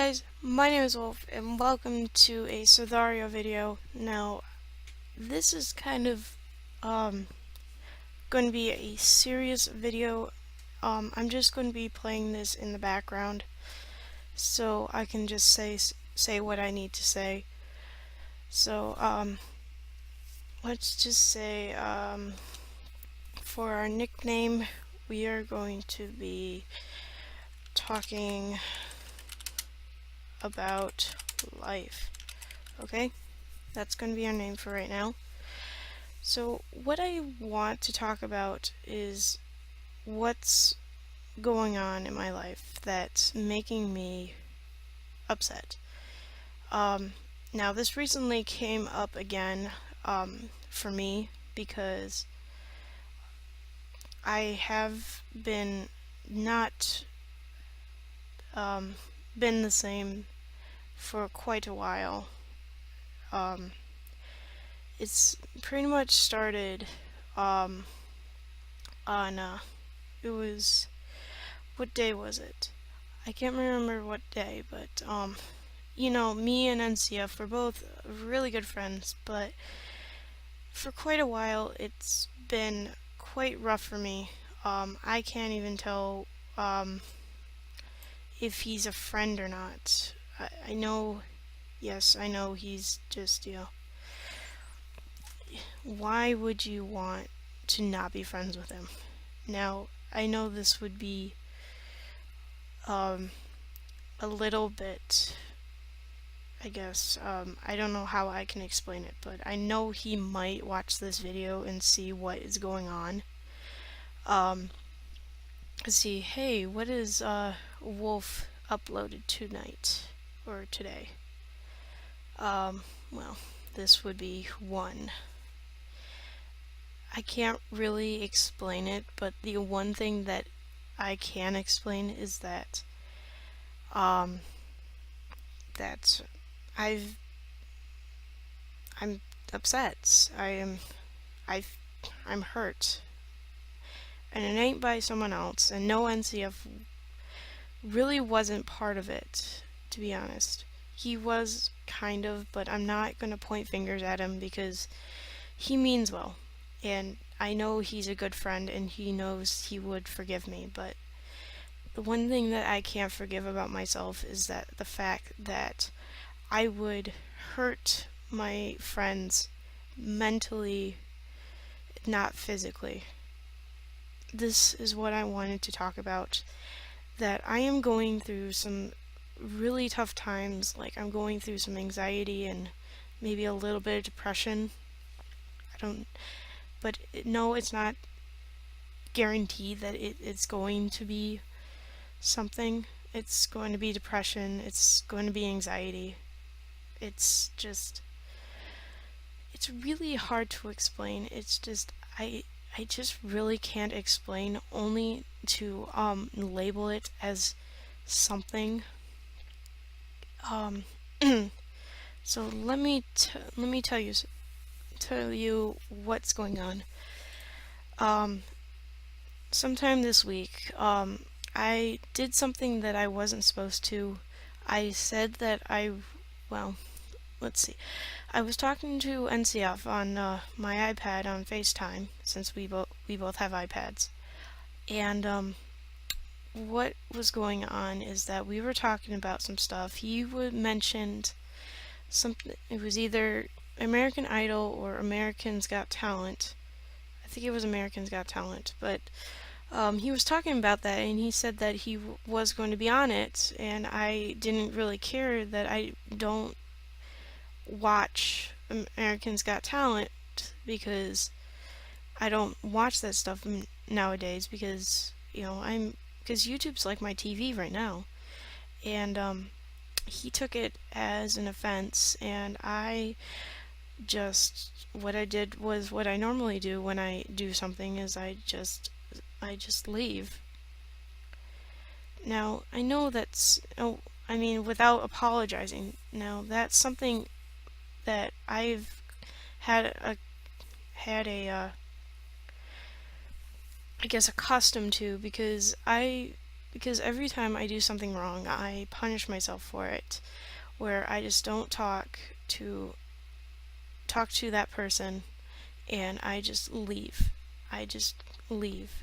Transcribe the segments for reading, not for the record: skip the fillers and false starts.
guys, my name is Wolf and welcome to a Slitherio video. Now, this is kind of going to be a serious video. I'm just going to be playing this in the background so I can just say what I need to say. So, let's just say for our nickname, we are going to be talking about life. Okay? That's going to be our name for right now. So what I want to talk about is what's going on in my life that's making me upset. Now this recently came up again for me because I have been not been the same for quite a while. It's pretty much started on it was, what day was it? I can't remember what day, but you know, me and NCF were both really good friends, but for quite a while it's been quite rough for me. I can't even tell if he's a friend or not. I know, yes, I know he's just, why would you want to not be friends with him? Now, I know this would be a little bit, I guess, I don't know how I can explain it, but I know he might watch this video and see what is going on. See, hey, what is Wolf uploaded tonight or today? Well, this would be one. I can't really explain it, but the one thing that I can explain is that that I'm upset. I'm hurt. And it ain't by someone else, and no NCF really wasn't part of it, to be honest. He was kind of, but I'm not going to point fingers at him because he means well. And I know he's a good friend and he knows he would forgive me, but the one thing that I can't forgive about myself is that the fact that I would hurt my friends mentally, not physically. This is what I wanted to talk about, that I am going through some really tough times. Like, I'm going through some anxiety and maybe a little bit of depression. But no, it's not guaranteed that it's going to be something. It's going to be depression, it's going to be anxiety. It's really hard to explain. It's just, I just really can't explain, only to label it as something. So let me tell you what's going on. Sometime this week, I did something that I wasn't supposed to. I said that well, let's see. I was talking to NCF on my iPad on FaceTime, since we both have iPads. And what was going on is that we were talking about some stuff. He mentioned something. It was either American Idol or Americans Got Talent. I think it was Americans Got Talent, but he was talking about that, and he said that he was going to be on it, and I didn't really care that I don't watch Americans Got Talent, because I don't watch that stuff nowadays, because because YouTube's like my TV right now. And he took it as an offense, and what I did was what I normally do when I do something, is I just leave. Now, I know that's, without apologizing. Now, that's something that I've had I guess, accustomed to, because I because every time I do something wrong, I punish myself for it, where I just don't to talk to that person and I just leave. I just leave.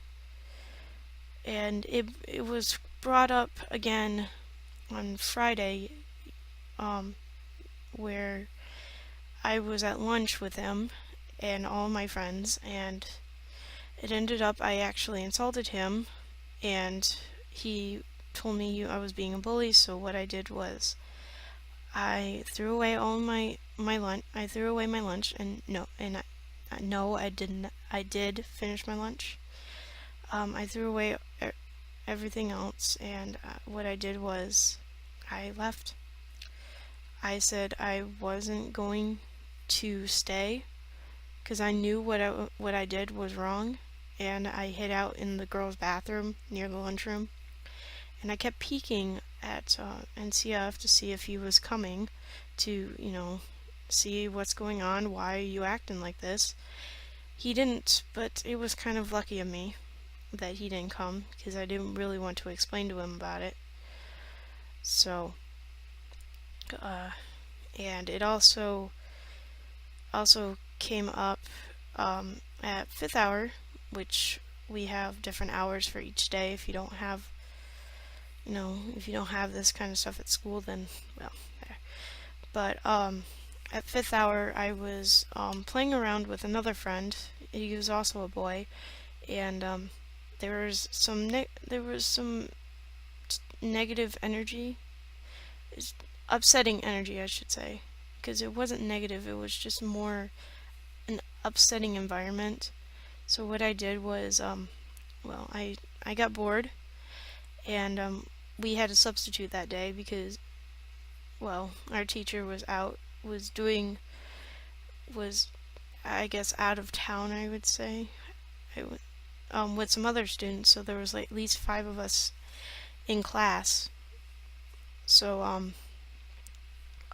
And it was brought up again on Friday, um, where I was at lunch with him and all my friends, and it ended up I actually insulted him, and he told me I was being a bully. So what I did was I threw away all my lunch. I threw away my lunch, and no, I didn't. I did finish my lunch. I threw away everything else, and what I did was I left. I said I wasn't going to stay because I knew what I did was wrong, and I hid out in the girls' bathroom near the lunchroom, and I kept peeking at NCF to see if he was coming to, see what's going on. Why are you acting like this? He didn't, but it was kind of lucky of me that he didn't come because I didn't really want to explain to him about it. So, uh, and it also came up at fifth hour, which we have different hours for each day. If you don't have, if you don't have this kind of stuff at school, then well, there. But at fifth hour, I was playing around with another friend. He was also a boy, and there was some negative energy, upsetting energy, I should say, because it wasn't negative. It was just more an upsetting environment. So what I did was, well, I got bored, and we had a substitute that day because, well, our teacher was out, was doing, was I guess out of town, I would say, with some other students. So there was like at least five of us in class. So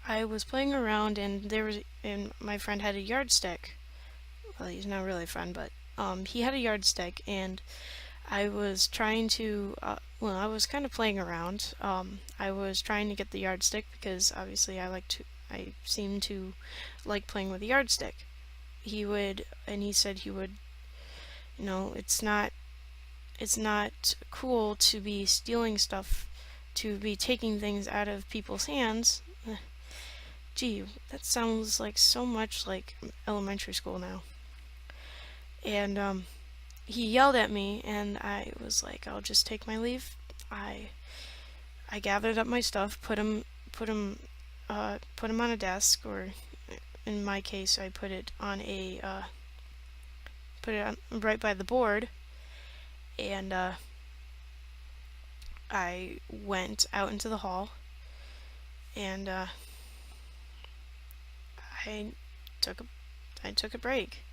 I was playing around, and my friend had a yardstick. Well, he's not really a friend, but he had a yardstick, and I was trying to, I was kind of playing around. I was trying to get the yardstick because obviously I seem to like playing with a yardstick. He said he would, it's not cool to be stealing stuff, to be taking things out of people's hands. Gee, that sounds like so much like elementary school now. And he yelled at me, and I was like, I'll just take my leave. I I gathered up my stuff, put 'em on a desk, or in my case, I put it on, right by the board, and I went out into the hall, and I took a I took a break.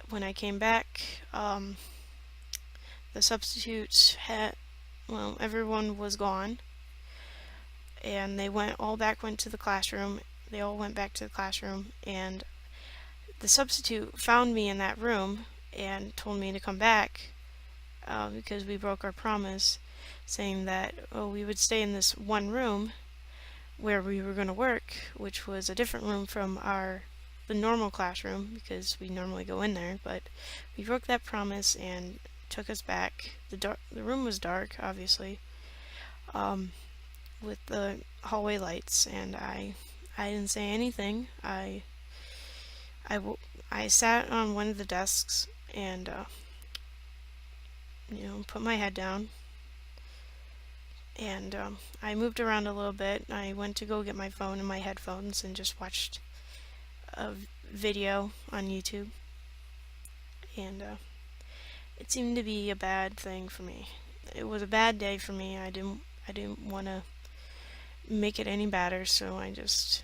When I came back, the substitutes had, well, everyone was gone, and went to the classroom. They all went back to the classroom, and the substitute found me in that room and told me to come back because we broke our promise, saying that we would stay in this one room where we were going to work, which was a different room from the normal classroom because we normally go in there. But we broke that promise and took us back. The room was dark, obviously, with the hallway lights, and I didn't say anything. I sat on one of the desks and put my head down, and I moved around a little bit. I went to go get my phone and my headphones and just watched a video on YouTube, and it seemed to be a bad thing for me. It was a bad day for me. I didn't want to make it any better, so I just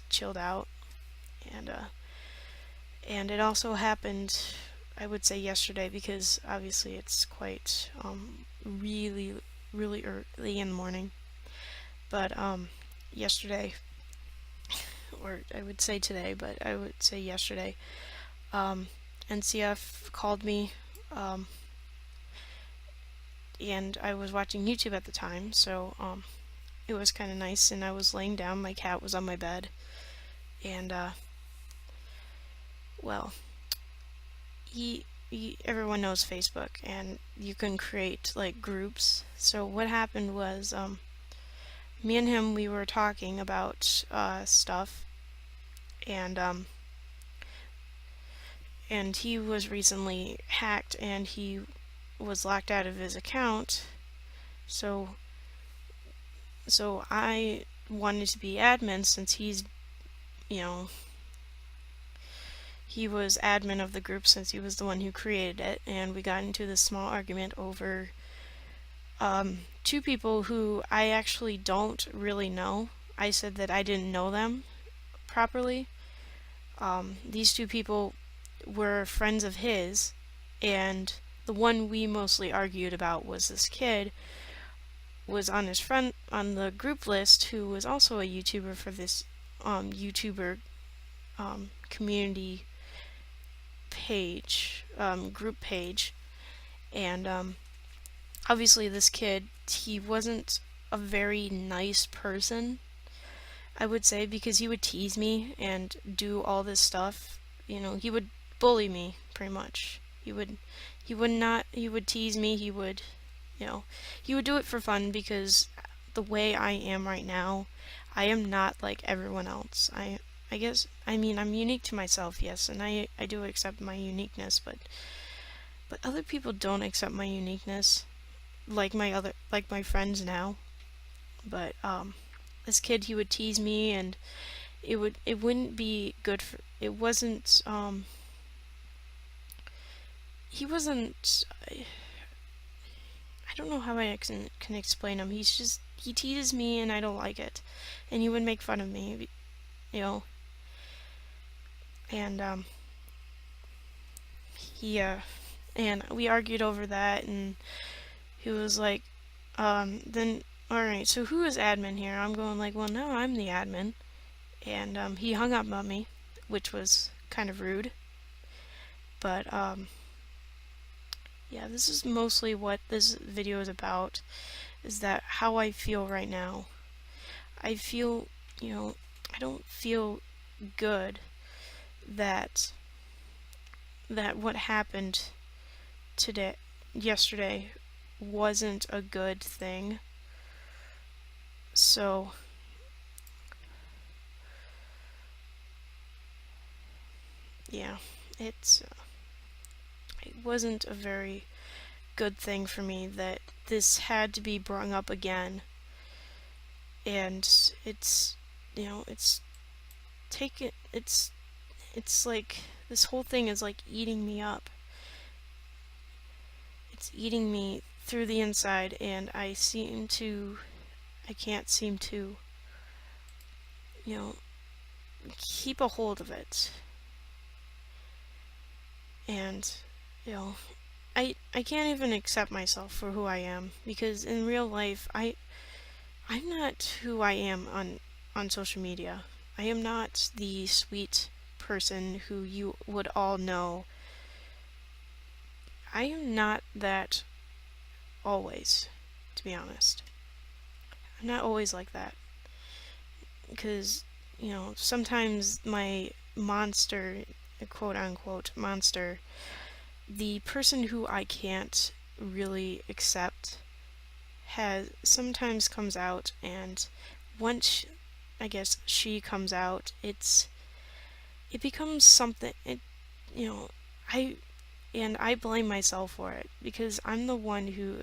chilled out, and it also happened, I would say, yesterday, because obviously it's quite really really early in the morning. But yesterday, or I would say today, but I would say yesterday, um, NCF called me, um, and I was watching YouTube at the time, so it was kind of nice. And I was laying down, my cat was on my bed, and well, everyone knows Facebook, and you can create like groups. So what happened was, me and him, we were talking about stuff, and he was recently hacked, and he was locked out of his account. So I wanted to be admin, since you know, he was admin of the group, since he was the one who created it, and we got into this small argument over two people who I actually don't really know. I said that I didn't know them properly. These two people were friends of his, and the one we mostly argued about was this kid was on his friend on the group list, who was also a YouTuber for this YouTuber community page, group page. And obviously this kid, he wasn't a very nice person, I would say, because he would tease me and do all this stuff. He would bully me pretty much. He would tease me. He would do it for fun, because the way I am right now, I am not like everyone else. I guess, I mean, I'm unique to myself, yes, and I do accept my uniqueness, but other people don't accept my uniqueness, like my friends now. But this kid, he would tease me, and it wouldn't be good for it wasn't he wasn't I don't know how I can explain him. He teases me, and I don't like it, and he would make fun of me, you know and he and we argued over that, and he was like, then alright, so who is admin here? I'm going like, well, no, I'm the admin. And he hung up on me, which was kind of rude. But yeah, this is mostly what this video is about, is that how I feel right now. I feel, I don't feel good that what happened yesterday wasn't a good thing. So yeah, it wasn't a very good thing for me that this had to be brought up again. And it's taken it's like this whole thing is like eating me up. It's eating me through the inside, and I can't seem to, keep a hold of it. And, I can't even accept myself for who I am, because in real life, I'm not who I am on social media. I am not the sweet person who you would all know. I am not that always, to be honest. I'm not always like that. Because, sometimes my monster, quote unquote monster, the person who I can't really accept, has sometimes comes out, and once I guess she comes out, it becomes something. I I blame myself for it, because I'm the one who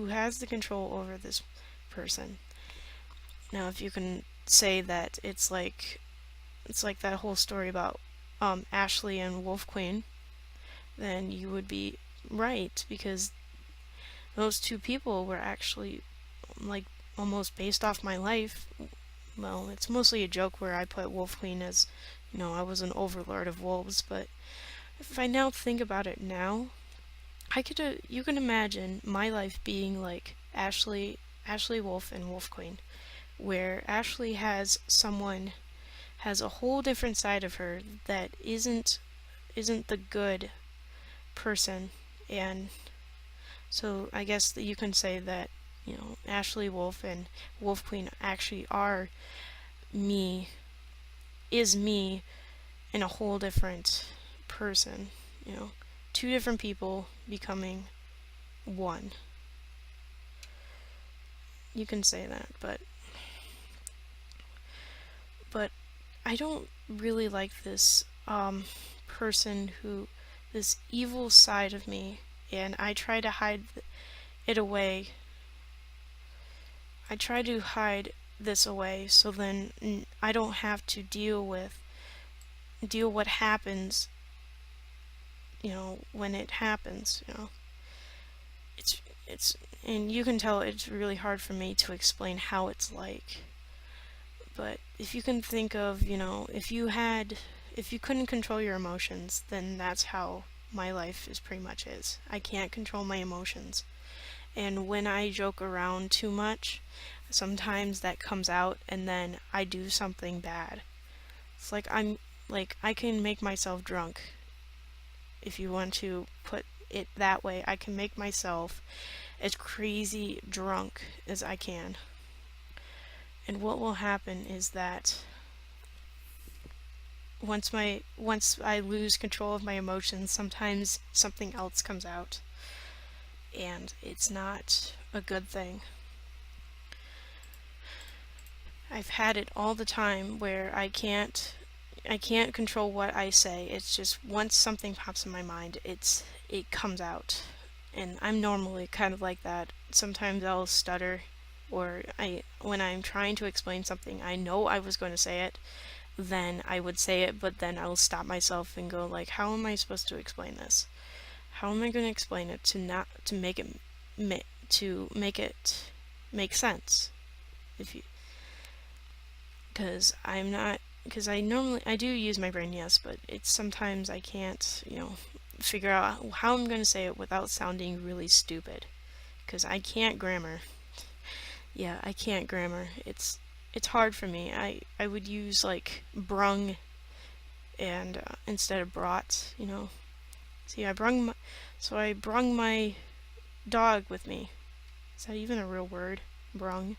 has the control over this person. Now, if you can say that it's like that whole story about Ashley and Wolf Queen, then you would be right, because those two people were actually like almost based off my life. Well, it's mostly a joke where I put Wolf Queen as, I was an overlord of wolves, but if I now think about it now, you can imagine my life being like Ashley Wolf and Wolf Queen, where Ashley has a whole different side of her that isn't the good person, and So I guess that you can say that, Ashley Wolf and Wolf Queen actually are me, is me in a whole different person, you know. Two different people becoming one. You can say that, but I don't really like this person who this evil side of me, and I try to hide it away. I try to hide this away so then I don't have to deal what happens, when it happens, It's it's and you can tell it's really hard for me to explain how it's like. But if you can think of, if you couldn't control your emotions, then that's how my life is pretty much is. I can't control my emotions. And when I joke around too much, sometimes that comes out and then I do something bad. It's like I can make myself drunk. If you want to put it that way, I can make myself as crazy drunk as I can. And what will happen is that once I lose control of my emotions, sometimes something else comes out, and it's not a good thing. I've had it all the time where I can't control what I say. It's just once something pops in my mind, it comes out. And I'm normally kind of like that. Sometimes I'll stutter, or when I'm trying to explain something, I know I was going to say it, then I would say it, but then I'll stop myself and go like, how am I supposed to explain this? How am I going to explain it to make it make sense? If you Because I do use my brain, yes, but it's sometimes I can't, figure out how I'm going to say it without sounding really stupid. Because I can't grammar. Yeah, I can't grammar. It's hard for me. I would use like brung and instead of brought, See, I brung my dog with me. Is that even a real word? Brung.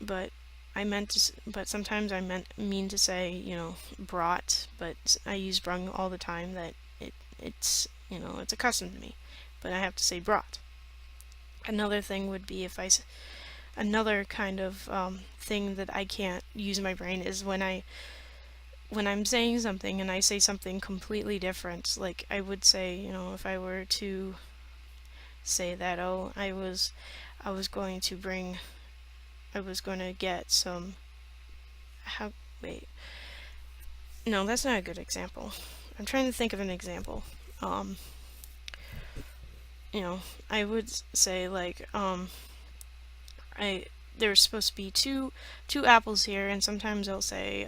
But but sometimes mean to say, brought, but I use brung all the time. That it's accustomed to me, but I have to say brought. Another thing would be another kind of thing that I can't use my brain is when I'm saying something and I say something completely different. Like I would say, if I were to say that, oh, I was going to bring I was going to get some how wait. No, that's not a good example. I'm trying to think of an example. Um I would say like I there's supposed to be two apples here, and sometimes I'll say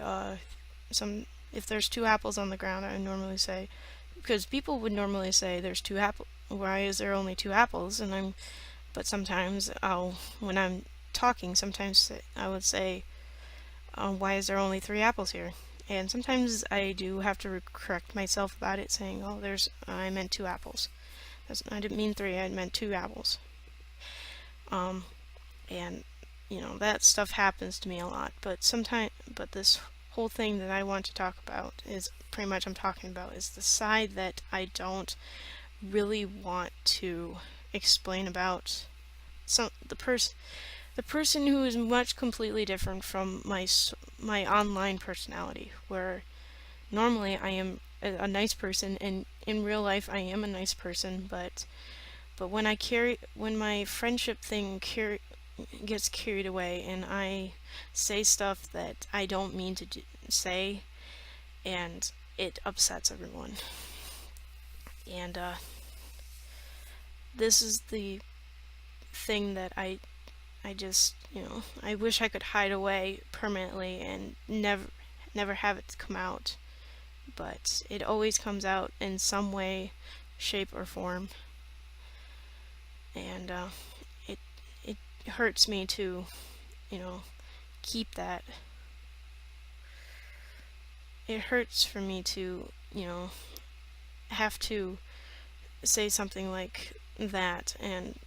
some if there's two apples on the ground, I normally say, because people would normally say there's two apples. Why is there only two apples? But sometimes when I'm talking, sometimes I would say, why is there only three apples here? And sometimes I do have to correct myself about it, saying, oh, I meant two apples. I didn't mean three, I meant two apples. Um, and that stuff happens to me a lot. But this whole thing that I want to talk about is pretty much I'm talking about is the side that I don't really want to explain about. The person who is much completely different from my online personality, where normally I am a nice person, and in real life I am a nice person, but when my friendship thing gets carried away and I say stuff that I don't mean to say, and it upsets everyone. And this is the thing that I just, I wish I could hide away permanently and never have it come out. But it always comes out in some way, shape, or form. And it it hurts me to, keep that. It hurts for me to, have to say something like that. And,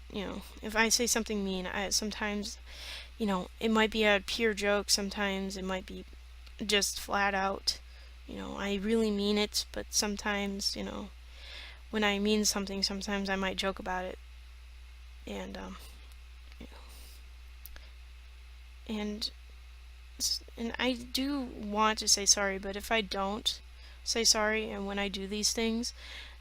if I say something mean, I sometimes, it might be a pure joke, sometimes it might be just flat out. I really mean it, but sometimes, when I mean something, sometimes I might joke about it. And, and, and I do want to say sorry, but if I don't say sorry, and when I do these things,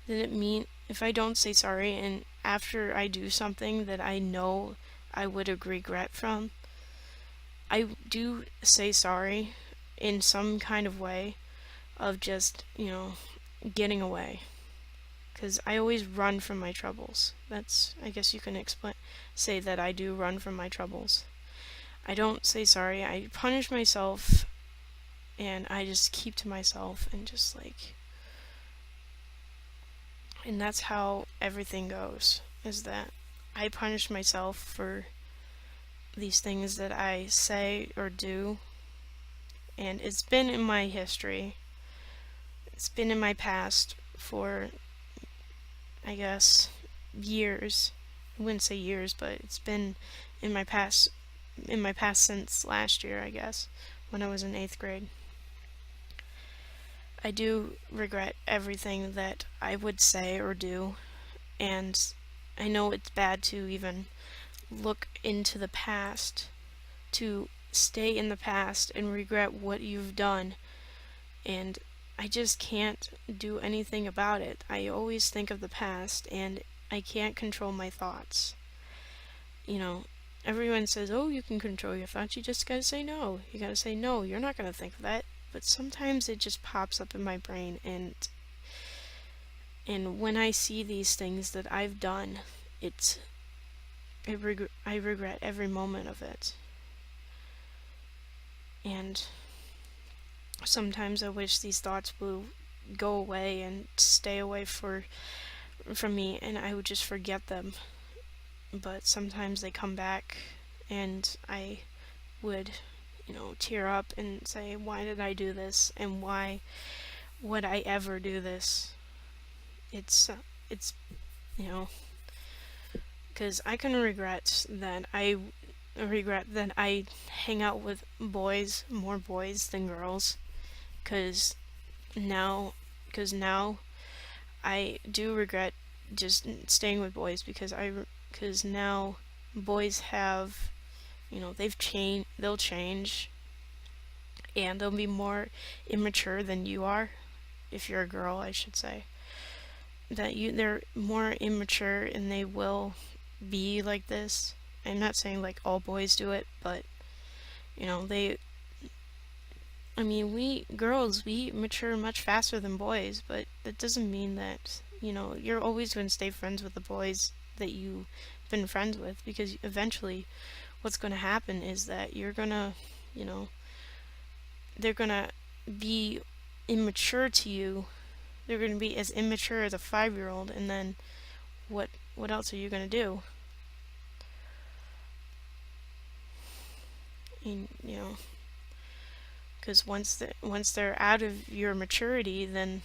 then if I don't say sorry, and after I do something that I know I would regret from, I do say sorry in some kind of way of just, getting away. Because I always run from my troubles. I guess you can say that I do run from my troubles. I don't say sorry. I punish myself, and I just keep to myself and just and that's how everything goes. Is that I punish myself for these things that I say or do, and it's been in my history. It's been in my past for, I guess, years. I wouldn't say years, but it's been in my past since last year, I guess, when I was in 8th grade. I do regret everything that I would say or do, and I know it's bad to even look into the past, to stay in the past and regret what you've done, and I just can't do anything about it. I always think of the past, and I can't control my thoughts. Everyone says, oh, you can control your thoughts, you just gotta say no. You gotta say no, you're not gonna think of that. But sometimes it just pops up in my brain, and when I see these things that I've done, I regret every moment of it. And sometimes I wish these thoughts will go away and stay away from me, and I would just forget them. But sometimes they come back, and I would, tear up and say, why did I do this, and why would I ever do this? It's you know, because I can regret that I hang out with more boys than girls, because now, I do regret just staying with boys, because now boys have, they'll change, and they'll be more immature than you are. If you're a girl, I should say they're more immature, and they will be like this. I'm not saying like all boys do it, but they we girls, we mature much faster than boys, but that doesn't mean that, you're always going to stay friends with the boys that you've been friends with, because eventually what's going to happen is that you're going to, they're going to be immature to you. They're going to be as immature as a 5-year-old, and then what else are you going to do? And, because once they're out of your maturity, then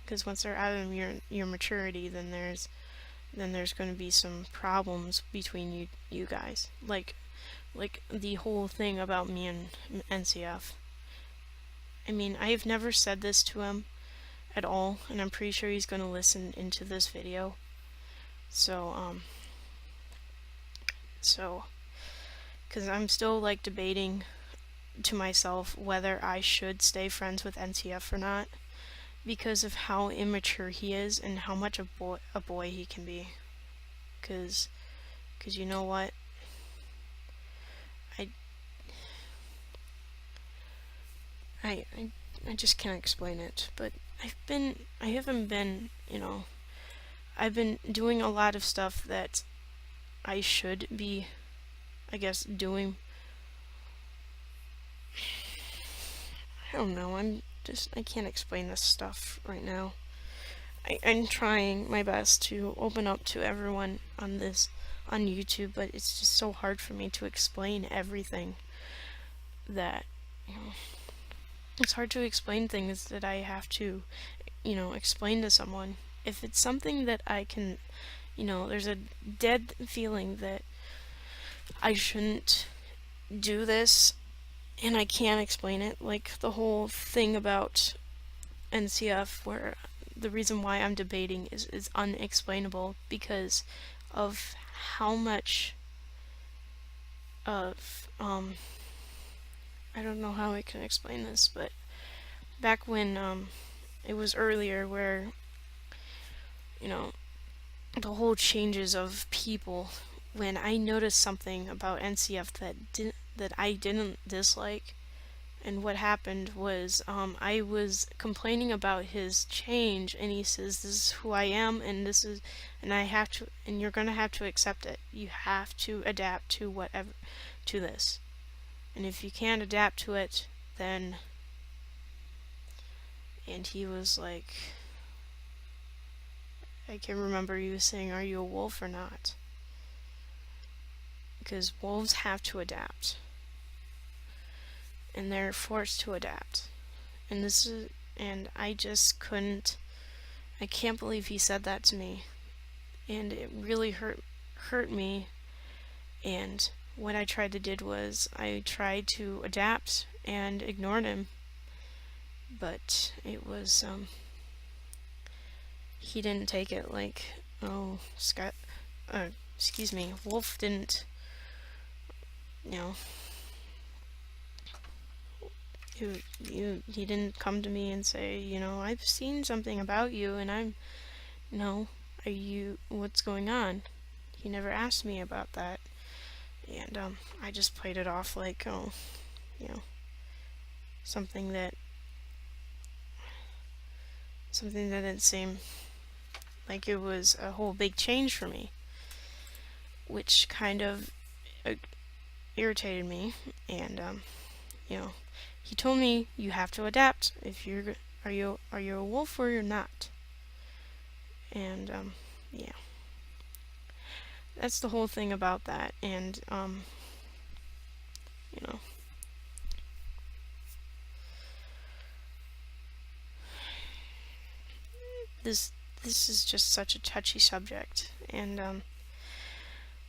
there's going to be some problems between you guys, like the whole thing about me and NCF. I've never said this to him at all, and I'm pretty sure he's going to listen into this video. So because I'm still debating to myself whether I should stay friends with NCF or not, because of how immature he is and how much a boy he can be. Because you know what? I just can't explain it, but I haven't been, I've been doing a lot of stuff that I should be, I guess, doing. I don't know, I can't explain this stuff right now. I'm trying my best to open up to everyone on YouTube, but it's just so hard for me to explain everything that, it's hard to explain things that I have to explain to someone. If it's something that I can, there's a dead feeling that I shouldn't do this and I can't explain it, like the whole thing about NCF where the reason why I'm debating is unexplainable because of how much of I don't know how I can explain this, but back when it was earlier where you know the whole changes of people, when I noticed something about NCF that I didn't dislike, and what happened was I was complaining about his change, and he says, "This is who I am, and I have to, and you're gonna have to accept it. You have to adapt to whatever, to this, and if you can't adapt to it, then." And he was like, I can remember you saying, "Are you a wolf or not?" Because wolves have to adapt, and they're forced to adapt. And I just couldn't. I can't believe he said that to me, and it really hurt me. And what I tried to did was I tried to adapt and ignored him, but it was he didn't take it like, oh, Scott, excuse me, Wolf didn't, you know, he didn't come to me and say, I've seen something about you, and no, what's going on? He never asked me about that, and I just played it off like, oh, you know, something that didn't seem like it was a whole big change for me, which kind of uh, irritated me. And he told me, you have to adapt. If you're are you a wolf or you're not? And yeah, that's the whole thing about that. And you know, this is just such a touchy subject. And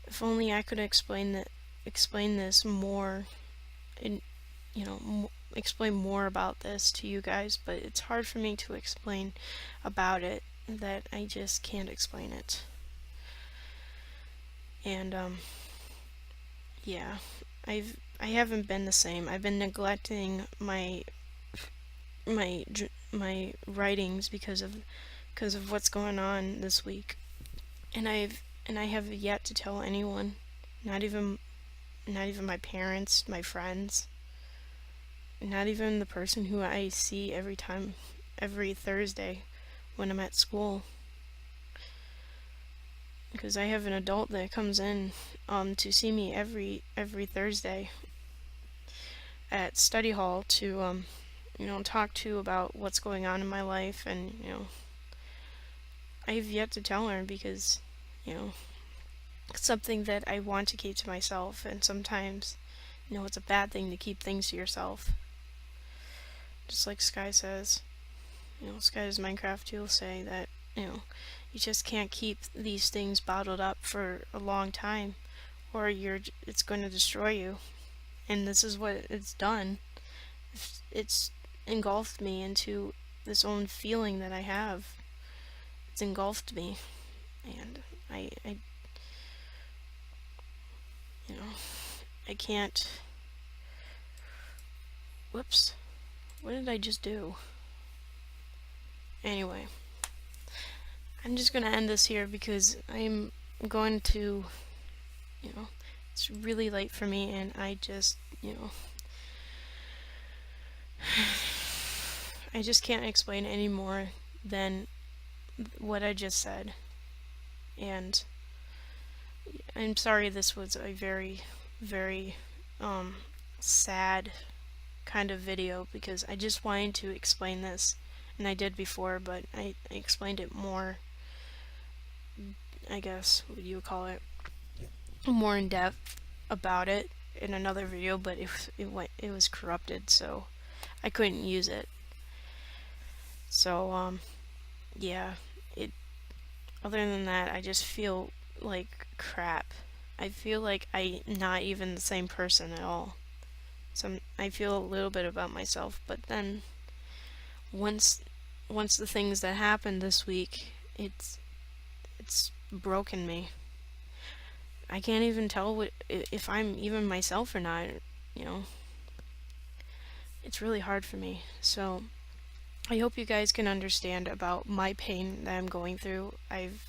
if only I could explain this more, and explain more about this to you guys, but it's hard for me to explain about it, that I just can't explain it. And yeah, I haven't been the same. I've been neglecting my writings because of what's going on this week, and I have yet to tell anyone, not even my parents, my friends, not even the person who I see every Thursday when I'm at school. Because I have an adult that comes in to see me every Thursday at study hall to talk to about what's going on in my life, and I have yet to tell her because it's something that I want to keep to myself, and sometimes it's a bad thing to keep things to yourself. Just like Sky says, Sky's Minecraft, he'll say that you just can't keep these things bottled up for a long time, or it's going to destroy you. And this is what it's done. It's engulfed me into this own feeling that I have. It's engulfed me, and I I can't. Whoops. What did I just do? Anyway, I'm just gonna end this here because I'm going to, it's really late for me, and I just, I just can't explain any more than what I just said. And I'm sorry this was a very, very sad kind of video, because I just wanted to explain this, and I did before, but I explained it more, I guess, what you would call it, more in depth about it in another video, but it was corrupted, so I couldn't use it. So yeah, it other than that, I just feel like crap. I feel like I'm not even the same person at all. I feel a little bit about myself, but then once once the things that happened this week, it's broken me. I can't even tell if I'm even myself or not, you know. It's really hard for me. So, I hope you guys can understand about my pain that I'm going through. I've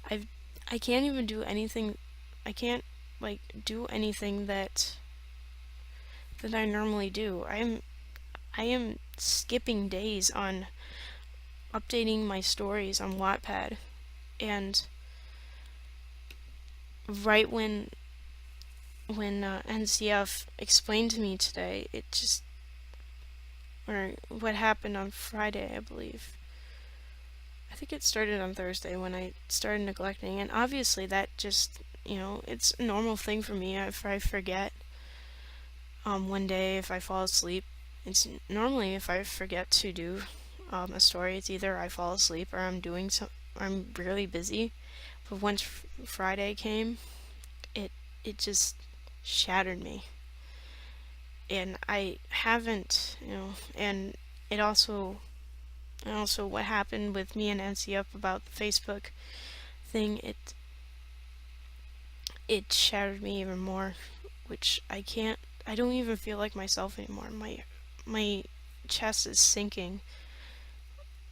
I can't even do anything. I can't like do anything that I normally do. I am skipping days on updating my stories on Wattpad, and right when NCF explained to me today, it just or what happened on Friday, I believe. I think it started on Thursday when I started neglecting, and obviously that just, it's a normal thing for me if I forget. One day if I fall asleep, it's normally if I forget to do a story, it's either I fall asleep or I'm really busy. But once Friday came, it it just shattered me, and I haven't, and it also what happened with me and Nancy up about the Facebook thing, it shattered me even more, which I don't even feel like myself anymore. My chest is sinking,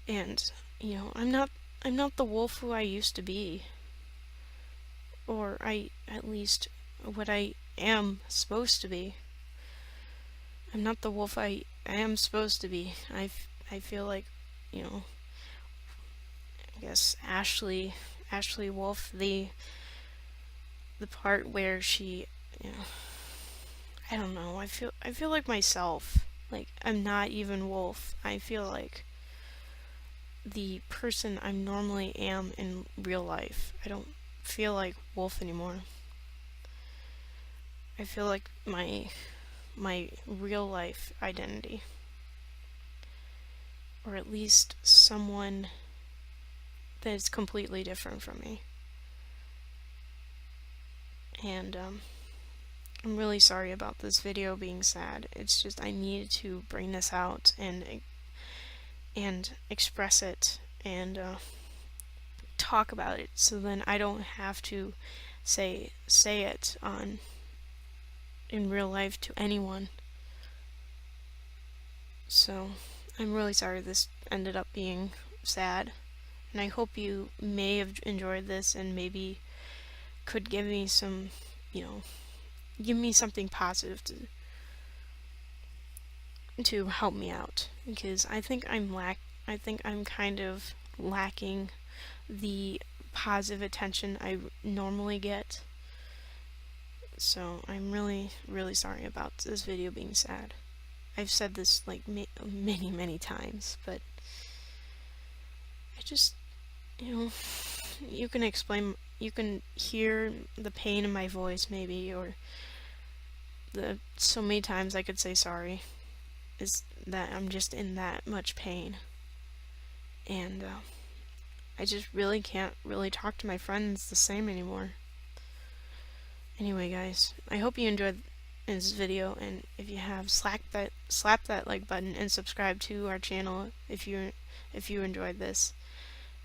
and I'm not the wolf who I used to be, or I at least what I am supposed to be. I'm not the wolf I am supposed to be. I feel like, you know, I guess Ashley Wolf, the part where she, you know, I don't know. I feel like myself. Like I'm not even Wolf. I feel like the person I normally am in real life. I don't feel like Wolf anymore. I feel like my real life identity, or at least someone that is completely different from me. And I'm really sorry about this video being sad. It's just I needed to bring this out and express it and talk about it, so then I don't have to say it on in real life to anyone. So I'm really sorry this ended up being sad, and I hope you may have enjoyed this and maybe could give me some, give me something positive to help me out, because I think I'm kind of lacking the positive attention I normally get. So I'm really, really sorry about this video being sad. I've said this like many, many times, but I just, you know, you can hear the pain in my voice maybe, or the so many times I could say sorry, is that I'm just in that much pain. And I just really can't really talk to my friends the same anymore. Anyway, guys, I hope you enjoyed this video, and if you have, slap that like button and subscribe to our channel if you enjoyed this.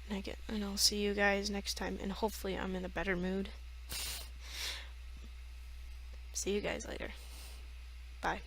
And I'll see you guys next time, and hopefully I'm in a better mood. See you guys later. Bye.